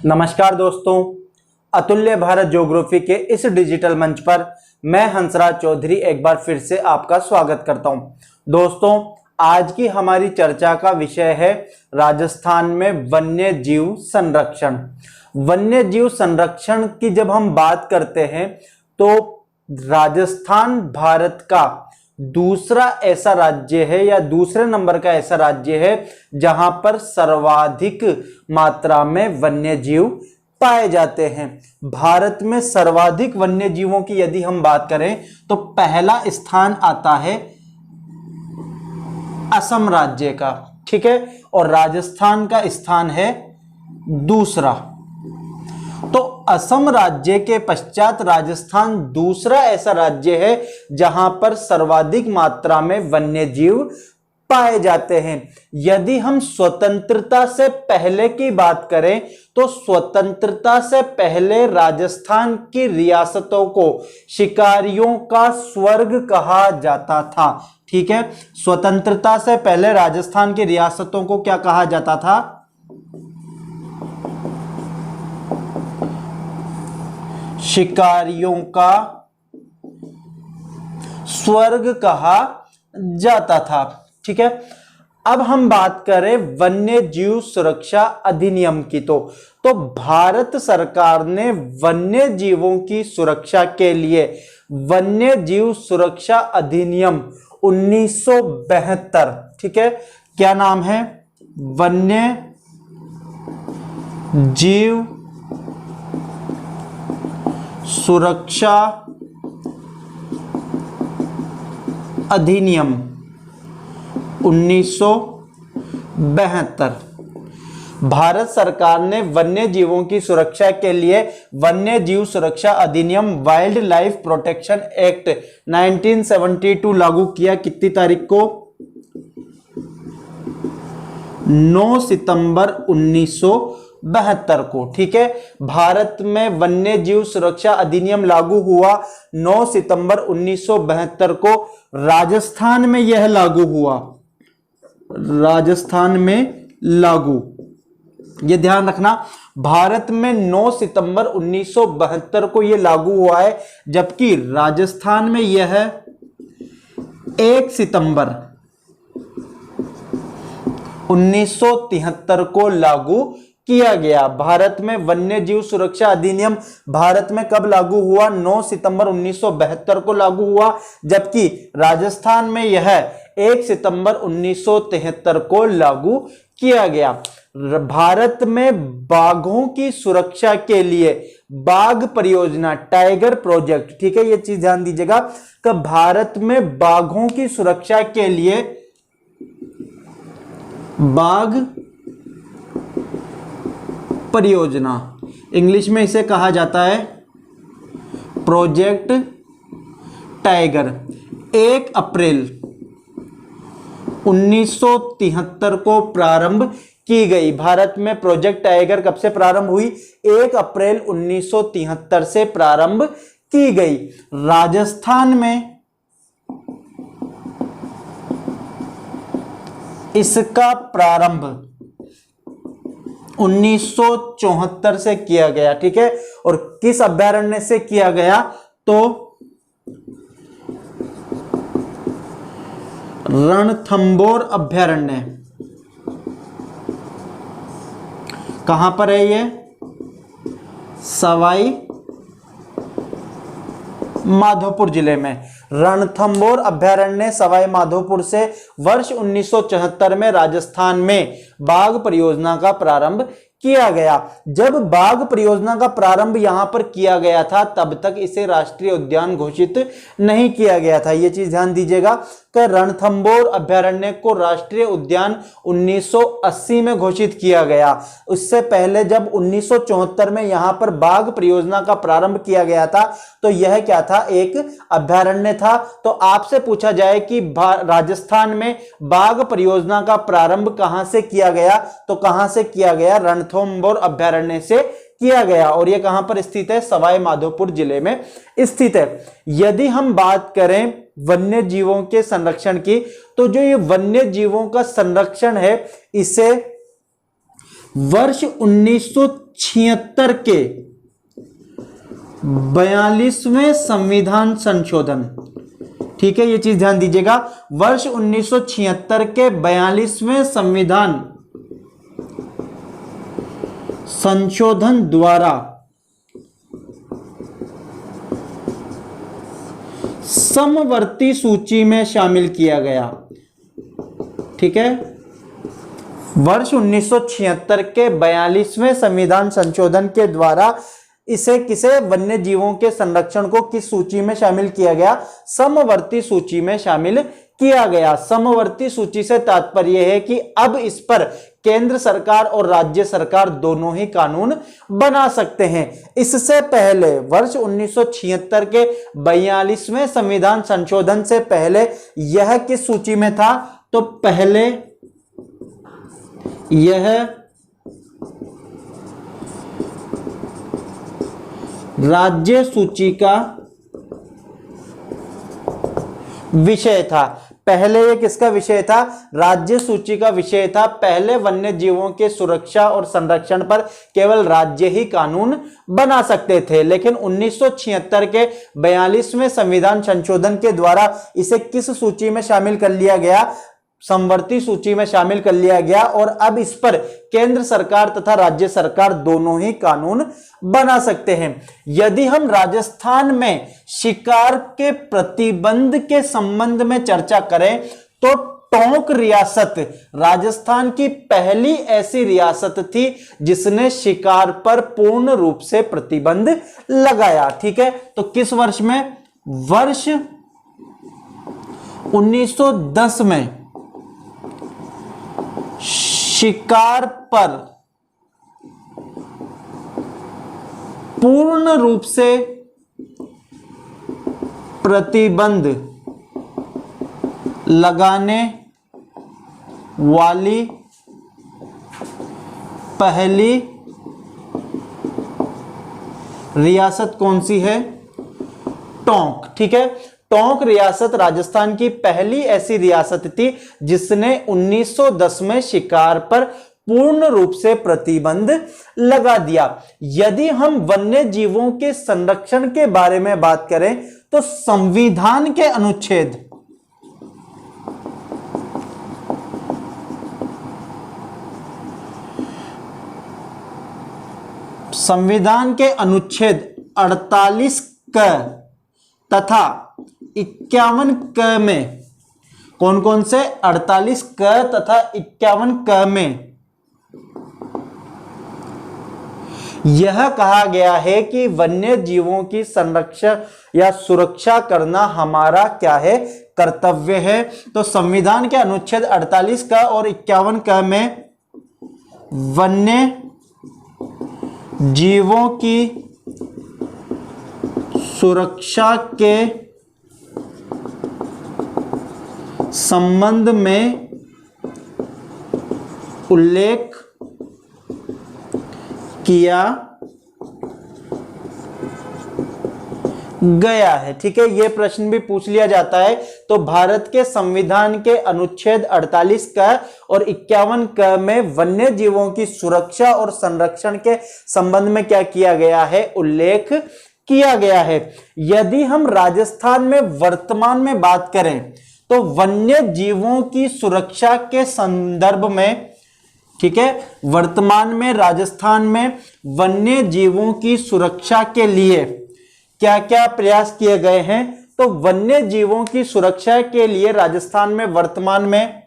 नमस्कार दोस्तों, अतुल्य भारत ज्योग्राफी के इस डिजिटल मंच पर मैं हंसराज चौधरी एक बार फिर से आपका स्वागत करता हूं। दोस्तों, आज की हमारी चर्चा का विषय है राजस्थान में वन्य जीव संरक्षण। वन्य जीव संरक्षण की जब हम बात करते हैं तो राजस्थान भारत का दूसरा ऐसा राज्य है या दूसरे नंबर का ऐसा राज्य है जहां पर सर्वाधिक मात्रा में वन्य जीव पाए जाते हैं। भारत में सर्वाधिक वन्य जीवों की यदि हम बात करें तो पहला स्थान आता है असम राज्य का, ठीक है, और राजस्थान का स्थान है दूसरा। तो असम राज्य के पश्चात राजस्थान दूसरा ऐसा राज्य है जहां पर सर्वाधिक मात्रा में वन्य जीव पाए जाते हैं। यदि हम स्वतंत्रता से पहले की बात करें तो स्वतंत्रता से पहले राजस्थान की रियासतों को शिकारियों का स्वर्ग कहा जाता था। ठीक है, स्वतंत्रता से पहले राजस्थान की रियासतों को क्या कहा जाता था? शिकारियों का स्वर्ग कहा जाता था। ठीक है, अब हम बात करें वन्य जीव सुरक्षा अधिनियम की तो भारत सरकार ने वन्य जीवों की सुरक्षा के लिए वन्य जीव सुरक्षा अधिनियम 1972, ठीक है, क्या नाम है? वन्य जीव सुरक्षा अधिनियम 1972। भारत सरकार ने वन्य जीवों की सुरक्षा के लिए वन्य जीव सुरक्षा अधिनियम वाइल्ड लाइफ प्रोटेक्शन एक्ट 1972 लागू किया। कितनी तारीख को? 9 सितंबर 1972 को। ठीक है, भारत में वन्य जीव सुरक्षा अधिनियम लागू हुआ 9 सितंबर 1972 को। राजस्थान में यह लागू हुआ, राजस्थान में लागू, यह ध्यान रखना, भारत में 9 सितंबर 1972 को यह लागू हुआ है, जबकि राजस्थान में यह 1 सितंबर 1973 को लागू किया गया। भारत में वन्य जीव सुरक्षा अधिनियम भारत में कब लागू हुआ? 9 सितंबर 1972 को लागू हुआ, जबकि राजस्थान में यह 1 सितंबर 1973 को लागू किया गया। भारत में बाघों की सुरक्षा के लिए बाघ परियोजना, टाइगर प्रोजेक्ट, ठीक है, यह चीज ध्यान दीजिएगा कि भारत में बाघों की सुरक्षा के लिए बाघ परियोजना, इंग्लिश में इसे कहा जाता है प्रोजेक्ट टाइगर, 1 अप्रैल 1973 को प्रारंभ की गई। भारत में प्रोजेक्ट टाइगर कब से प्रारंभ हुई? 1 अप्रैल 1973 से प्रारंभ की गई। राजस्थान में इसका प्रारंभ 1974 से किया गया। ठीक है, और किस अभयारण्य से किया गया? तो रणथंबोर अभयारण्य। कहां पर है ये? सवाई माधोपुर जिले में। रणथंबोर अभयारण्य सवाई माधोपुर से वर्ष 1974 में राजस्थान में बाघ परियोजना का प्रारंभ किया गया। जब बाघ परियोजना का प्रारंभ यहां पर किया गया था तब तक इसे राष्ट्रीय उद्यान घोषित नहीं किया गया था। यह चीज ध्यान दीजिएगा कि रणथंबोर अभयारण्य को राष्ट्रीय उद्यान 1980 में घोषित किया गया। उससे पहले जब 1974 में यहां पर बाघ परियोजना का प्रारंभ किया गया था तो यह क्या था? एक अभयारण्य था। तो आपसे पूछा जाए कि राजस्थान में बाघ परियोजना का प्रारंभ कहां से किया गया, तो कहां से किया गया? रणथंबोर अभयारण्य से किया गया, और यह कहां पर स्थित है? सवाई माधोपुर जिले में स्थित है। यदि हम बात करें वन्य जीवों के संरक्षण की, तो जो ये वन्य जीवों का संरक्षण है इसे वर्ष 1976 के 42वें संविधान संशोधन, ठीक है, ये चीज ध्यान दीजिएगा, वर्ष 1976 के 42वें संविधान संशोधन द्वारा समवर्ती सूची में शामिल किया गया। ठीक है, वर्ष 1976 के 42वें संविधान संशोधन के द्वारा इसे किसे, वन्य जीवों के संरक्षण को किस सूची में शामिल किया गया? समवर्ती सूची में शामिल किया गया। समवर्ती सूची से तात्पर्य है कि अब इस पर केंद्र सरकार और राज्य सरकार दोनों ही कानून बना सकते हैं। इससे पहले वर्ष 1976 के 42वें संविधान संशोधन से पहले यह किस सूची में था? तो पहले यह राज्य सूची का विषय था। पहले ये किसका विषय था? राज्य सूची का विषय था। पहले वन्य जीवों के सुरक्षा और संरक्षण पर केवल राज्य ही कानून बना सकते थे, लेकिन 1976 के 42वें संविधान संशोधन के द्वारा इसे किस सूची में शामिल कर लिया गया? समवर्ती सूची में शामिल कर लिया गया, और अब इस पर केंद्र सरकार तथा राज्य सरकार दोनों ही कानून बना सकते हैं। यदि हम राजस्थान में शिकार के प्रतिबंध के संबंध में चर्चा करें तो टोंक रियासत राजस्थान की पहली ऐसी रियासत थी जिसने शिकार पर पूर्ण रूप से प्रतिबंध लगाया। ठीक है, तो किस वर्ष में? वर्ष 1910 में शिकार पर पूर्ण रूप से प्रतिबंध लगाने वाली पहली रियासत कौन सी है? टोंक। ठीक है, टोंक रियासत राजस्थान की पहली ऐसी रियासत थी जिसने 1910 में शिकार पर पूर्ण रूप से प्रतिबंध लगा दिया। यदि हम वन्य जीवों के संरक्षण के बारे में बात करें तो संविधान के अनुच्छेद 48 क तथा 51 क में, कौन कौन से? 48 क तथा 51 क में यह कहा गया है कि वन्य जीवों की संरक्षण या सुरक्षा करना हमारा क्या है? कर्तव्य है। तो संविधान के अनुच्छेद 48 क और 51 क में वन्य जीवों की सुरक्षा के संबंध में उल्लेख किया गया है। ठीक है, यह प्रश्न भी पूछ लिया जाता है। तो भारत के संविधान के अनुच्छेद 48 क और 51 क में वन्य जीवों की सुरक्षा और संरक्षण के संबंध में क्या किया गया है? उल्लेख किया गया है। यदि हम राजस्थान में वर्तमान में बात करें तो वन्य जीवों की सुरक्षा के संदर्भ में, ठीक है, वर्तमान में राजस्थान में वन्य जीवों की सुरक्षा के लिए क्या क्या प्रयास किए गए हैं? तो वन्य जीवों की सुरक्षा के लिए राजस्थान में वर्तमान में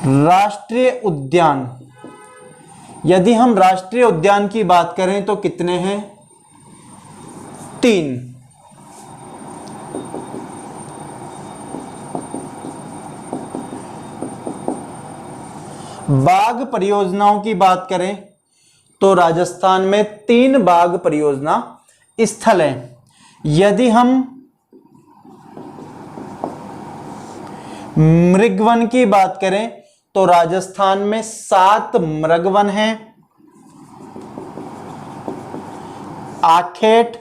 राष्ट्रीय उद्यान, यदि हम राष्ट्रीय उद्यान की बात करें तो कितने हैं? 3। बाघ परियोजनाओं की बात करें तो राजस्थान में 3 बाघ परियोजना स्थल हैं। यदि हम मृगवन की बात करें तो राजस्थान में 7 मृगवन हैं। आखेट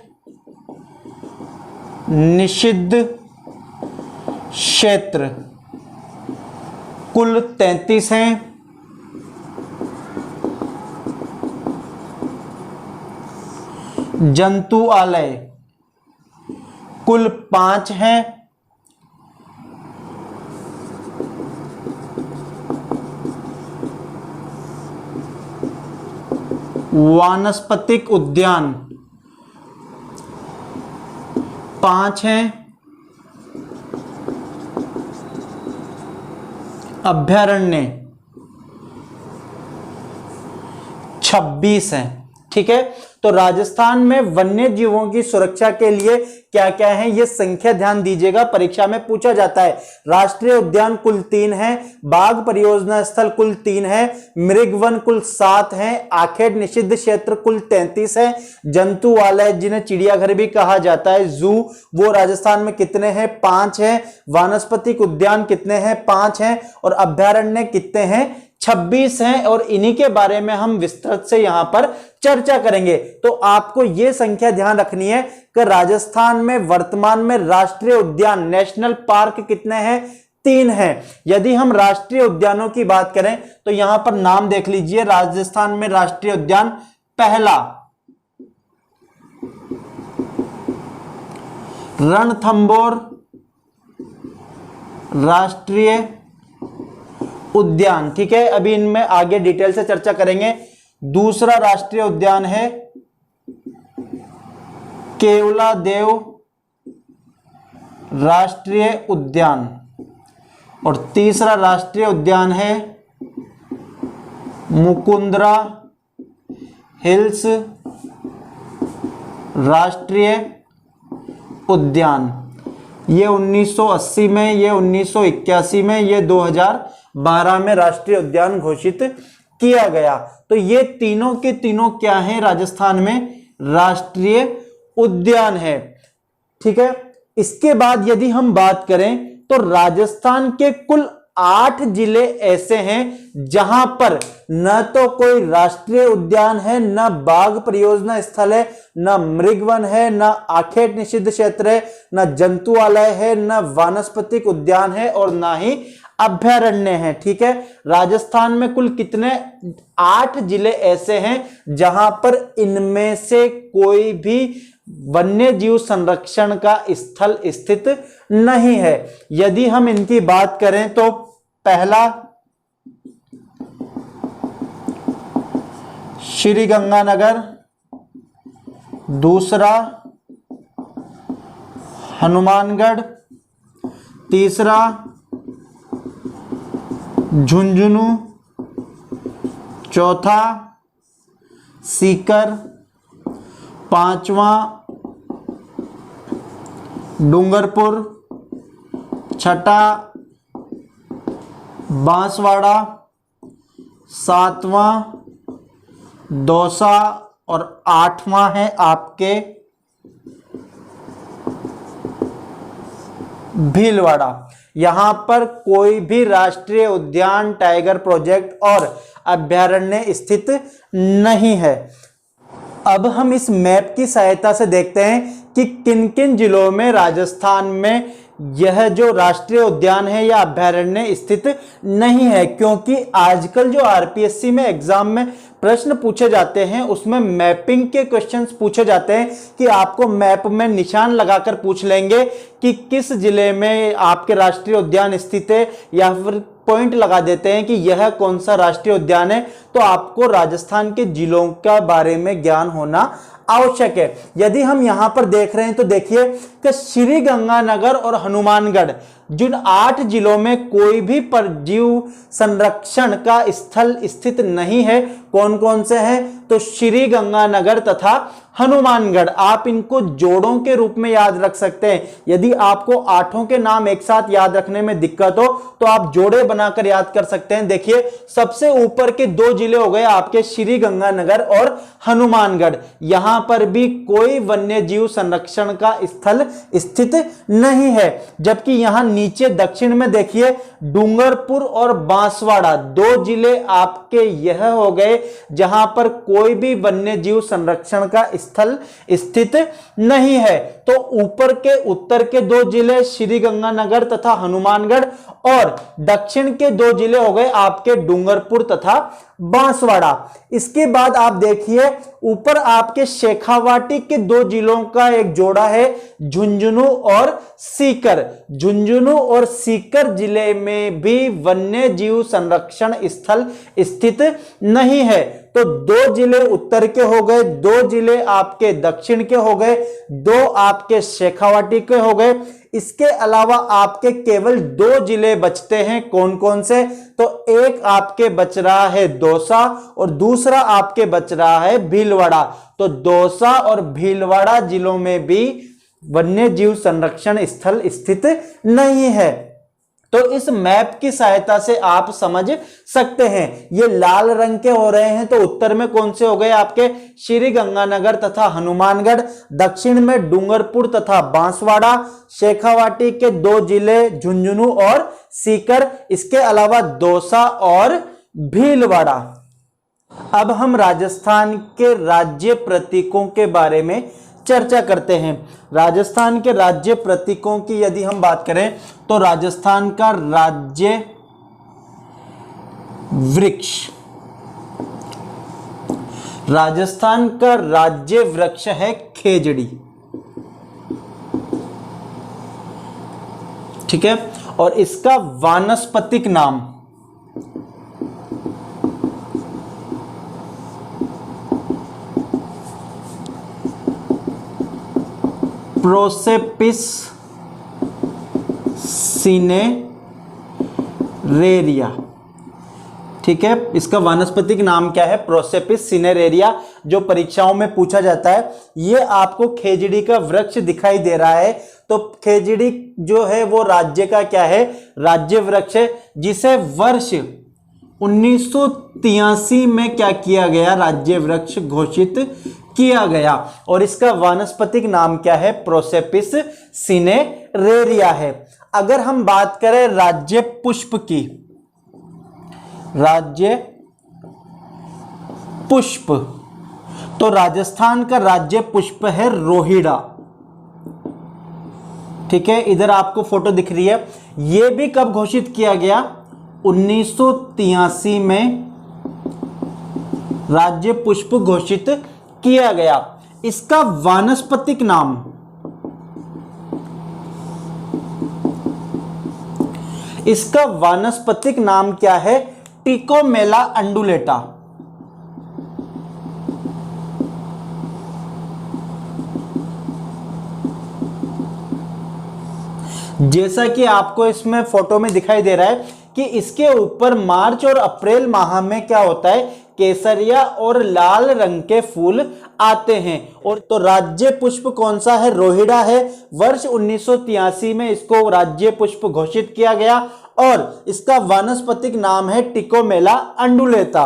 निषिद्ध क्षेत्र कुल 33 हैं। जंतुआलय कुल 5 हैं। वानस्पतिक उद्यान 5 हैं। अभयारण्य 26 हैं। ठीक है, तो राजस्थान में वन्य जीवों की सुरक्षा के लिए क्या क्या है ये संख्या ध्यान दीजिएगा, परीक्षा में पूछा जाता है। राष्ट्रीय उद्यान कुल 3 है, बाघ परियोजना स्थल कुल 3 है, मृगवन कुल 7 है, आखेट निषिद्ध क्षेत्र कुल 33 है, जंतुआलय जिन्हें चिड़ियाघर भी कहा जाता है जू, वो राजस्थान में कितने हैं? 5 है। वानस्पतिक उद्यान कितने हैं? 5 हैं। और अभयारण्य कितने हैं? 26 हैं। और इन्हीं के बारे में हम विस्तृत से यहां पर चर्चा करेंगे। तो आपको यह संख्या ध्यान रखनी है कि राजस्थान में वर्तमान में राष्ट्रीय उद्यान नेशनल पार्क कितने हैं? 3 हैं। यदि हम राष्ट्रीय उद्यानों की बात करें तो यहां पर नाम देख लीजिए। राजस्थान में राष्ट्रीय उद्यान पहला रणथंभौर राष्ट्रीय उद्यान। ठीक है, अभी इनमें आगे डिटेल से चर्चा करेंगे। दूसरा राष्ट्रीय उद्यान है केवलादेव राष्ट्रीय उद्यान। और तीसरा राष्ट्रीय उद्यान है मुकुंदरा हिल्स राष्ट्रीय उद्यान। ये 1980 में, ये 1981 में, ये 2012 में राष्ट्रीय उद्यान घोषित किया गया। तो ये तीनों के तीनों क्या हैं? राजस्थान में राष्ट्रीय उद्यान है। ठीक है, इसके बाद यदि हम बात करें तो राजस्थान के कुल 8 जिले ऐसे हैं जहां पर न तो कोई राष्ट्रीय उद्यान है, न बाघ परियोजना स्थल है, न मृगवन है, न आखेट निषिद्ध क्षेत्र है, न जंतुआलय है, न वानस्पतिक उद्यान है और न ही अभयारण्य है। ठीक है, राजस्थान में कुल कितने? 8 जिले ऐसे हैं जहां पर इनमें से कोई भी वन्य जीव संरक्षण का स्थल स्थित नहीं है। यदि हम इनकी बात करें तो पहला श्री गंगानगर, दूसरा हनुमानगढ़, तीसरा झुंझुनू, चौथा सीकर, पांचवा डूंगरपुर, छठा बांसवाड़ा, सातवां दौसा और 8वां है आपके भीलवाड़ा। यहां पर कोई भी राष्ट्रीय उद्यान, टाइगर प्रोजेक्ट और अभयारण्य स्थित नहीं है। अब हम इस मैप की सहायता से देखते हैं कि किन किन जिलों में राजस्थान में यह जो राष्ट्रीय उद्यान है या अभयारण्य स्थित नहीं है। क्योंकि आजकल जो आरपीएससी में एग्जाम में प्रश्न पूछे जाते हैं उसमें मैपिंग के क्वेश्चंस पूछे जाते हैं कि आपको मैप में निशान लगाकर पूछ लेंगे कि किस जिले में आपके राष्ट्रीय उद्यान स्थित है, या फिर पॉइंट लगा देते हैं कि यह कौन सा राष्ट्रीय उद्यान है। तो आपको राजस्थान के जिलों का बारे में ज्ञान होना आवश्यक है। यदि हम यहां पर देख रहे हैं तो देखिए कि श्री गंगानगर और हनुमानगढ़ जिन 8 जिलों में कोई भी परजीव संरक्षण का स्थल स्थित नहीं है, कौन कौन से हैं? तो श्री गंगानगर तथा हनुमानगढ़। आप इनको जोड़ों के रूप में याद रख सकते हैं। यदि आपको 8 के नाम एक साथ याद रखने में दिक्कत हो तो आप जोड़े बनाकर याद कर सकते हैं। देखिए, सबसे ऊपर के 2 जिले हो गए आपके श्री गंगानगर और हनुमानगढ़। यहां पर भी कोई वन्य जीव संरक्षण का स्थल स्थित नहीं है। जबकि यहां नीचे दक्षिण में देखिए डूंगरपुर और बांसवाड़ा 2 जिले आपके यह हो गए जहां पर कोई भी वन्य जीव संरक्षण का स्थल स्थित नहीं है। तो ऊपर के उत्तर के 2 जिले श्री गंगानगर तथा हनुमानगढ़ और दक्षिण के 2 जिले हो गए आपके डूंगरपुर तथा बांसवाड़ा। इसके बाद आप देखिए ऊपर आपके शेखावाटी के दो जिलों का एक जोड़ा है, झुंझुनू और सीकर। झुंझुनू और सीकर जिले में भी वन्य जीव संरक्षण स्थल स्थित नहीं है। तो दो जिले उत्तर के हो गए, दो जिले आपके दक्षिण के हो गए, दो आपके शेखावाटी के हो गए। इसके अलावा आपके केवल दो जिले बचते हैं, कौन कौन से? तो एक आपके बच रहा है दौसा और दूसरा आपके बच रहा है भीलवाड़ा। तो दौसा और भीलवाड़ा जिलों में भी वन्य जीव संरक्षण स्थल स्थित नहीं है। तो इस मैप की सहायता से आप समझ सकते हैं। ये लाल रंग के हो रहे हैं तो उत्तर में कौन से हो गए आपके? श्री गंगानगर तथा हनुमानगढ़। दक्षिण में डूंगरपुर तथा बांसवाड़ा। शेखावाटी के दो जिले झुंझुनू और सीकर। इसके अलावा दौसा और भीलवाड़ा। अब हम राजस्थान के राज्य प्रतीकों के बारे में चर्चा करते हैं। राजस्थान के राज्य प्रतीकों की यदि हम बात करें तो राजस्थान का राज्य वृक्ष, राजस्थान का राज्य वृक्ष है खेजड़ी। ठीक है, और इसका वानस्पतिक नाम प्रोसेपिस सिनेरेरिया। ठीक है, इसका वानस्पतिक नाम क्या है? प्रोसेपिस सिनेरेरिया, जो परीक्षाओं में पूछा जाता है। ये आपको खेजड़ी का वृक्ष दिखाई दे रहा है। तो खेजड़ी जो है वो राज्य का क्या है? राज्य वृक्ष है, जिसे वर्ष 1983 में क्या किया गया? राज्य वृक्ष घोषित किया गया। और इसका वानस्पतिक नाम क्या है? प्रोसेपिस सिनेरेरिया है। अगर हम बात करें राज्य पुष्प की, राज्य पुष्प, तो राजस्थान का राज्य पुष्प है रोहिड़ा। ठीक है, इधर आपको फोटो दिख रही है। यह भी कब घोषित किया गया? 1983 में राज्य पुष्प घोषित किया गया। इसका वानस्पतिक नाम, इसका वानस्पतिक नाम क्या है? टिकोमेला अंडुलेटा। जैसा कि आपको इसमें फोटो में दिखाई दे रहा है कि इसके ऊपर मार्च और अप्रैल माह में क्या होता है? केसरिया और लाल रंग के फूल आते हैं। और तो राज्य पुष्प कौन सा है? रोहिड़ा है। वर्ष 1983 में इसको राज्य पुष्प घोषित किया गया और इसका वानस्पतिक नाम है टिकोमेला अंडुलेता।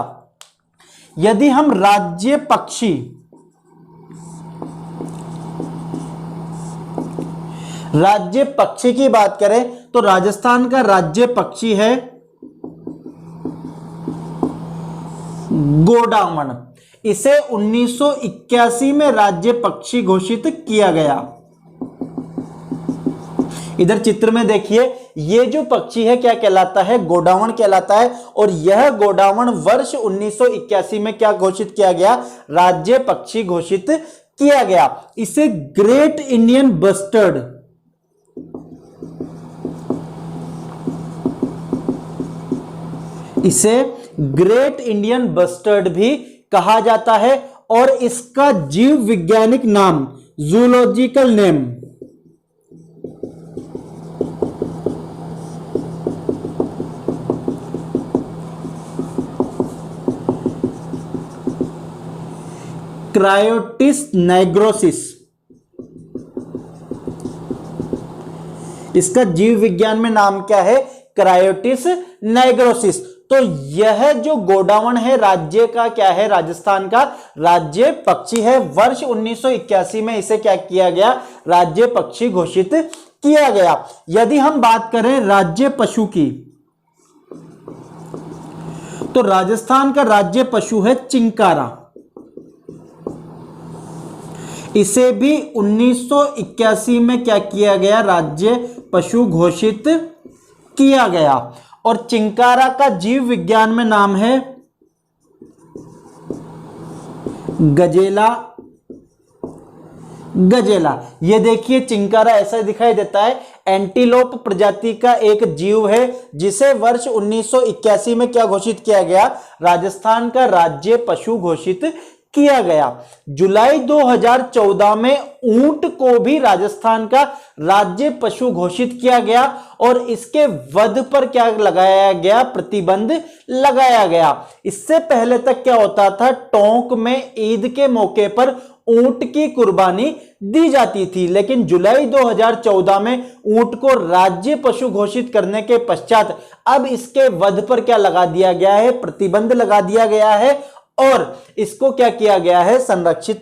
यदि हम राज्य पक्षी, राज्य पक्षी की बात करें तो राजस्थान का राज्य पक्षी है गोडावण। इसे 1981 में राज्य पक्षी घोषित किया गया। इधर चित्र में देखिए, ये जो पक्षी है क्या कहलाता है? गोडावण कहलाता है। और यह गोडावण वर्ष 1981 में क्या घोषित किया गया? राज्य पक्षी घोषित किया गया। इसे ग्रेट इंडियन बस्टर्ड, इसे ग्रेट इंडियन बस्टर्ड भी कहा जाता है। और इसका जीव वैज्ञानिक नाम, जूलॉजिकल नेम, क्रायोटिस नाइग्रोसिस। इसका जीव विज्ञान में नाम क्या है? क्रायोटिस नाइग्रोसिस। तो यह जो गोडावण है राज्य का क्या है? राजस्थान का राज्य पक्षी है। वर्ष 1981 में इसे क्या किया गया? राज्य पक्षी घोषित किया गया। यदि हम बात करें राज्य पशु की, तो राजस्थान का राज्य पशु है चिंकारा। इसे भी 1981 में क्या किया गया? राज्य पशु घोषित किया गया। और चिंकारा का जीव विज्ञान में नाम है गजेला, गजेला। ये देखिए चिंकारा ऐसा दिखाई देता है। एंटीलोप प्रजाति का एक जीव है जिसे वर्ष 1981 में क्या घोषित किया गया? राजस्थान का राज्य पशु घोषित किया गया। जुलाई 2014 में ऊंट को भी राजस्थान का राज्य पशु घोषित किया गया और इसके वध पर क्या लगाया गया? प्रतिबंध लगाया गया। इससे पहले तक क्या होता था? टोंक में ईद के मौके पर ऊंट की कुर्बानी दी जाती थी, लेकिन जुलाई 2014 में ऊंट को राज्य पशु घोषित करने के पश्चात अब इसके वध पर क्या लगा दिया गया है? प्रतिबंध लगा दिया गया है और इसको क्या किया गया है? संरक्षित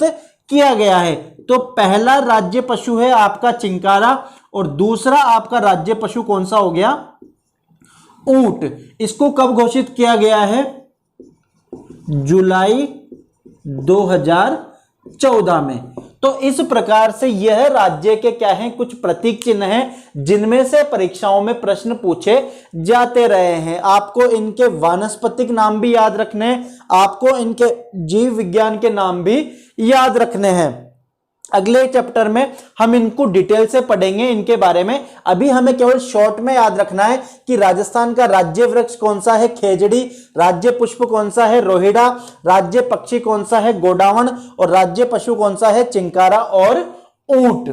किया गया है। तो पहला राज्य पशु है आपका चिंकारा और दूसरा आपका राज्य पशु कौन सा हो गया? ऊंट। इसको कब घोषित किया गया है? जुलाई 2014 में। तो इस प्रकार से यह राज्य के क्या हैं? कुछ प्रतीक चिन्ह हैं जिनमें से परीक्षाओं में प्रश्न पूछे जाते रहे हैं। आपको इनके वानस्पतिक नाम भी याद रखने हैं, आपको इनके जीव विज्ञान के नाम भी याद रखने हैं। अगले चैप्टर में हम इनको डिटेल से पढ़ेंगे इनके बारे में। अभी हमें केवल शॉर्ट में याद रखना है कि राजस्थान का राज्य वृक्ष कौन सा है? खेजड़ी। राज्य पुष्प कौन सा है? रोहिड़ा। राज्य पक्षी कौन सा है? गोडावण। और राज्य पशु कौन सा है? चिंकारा और ऊंट।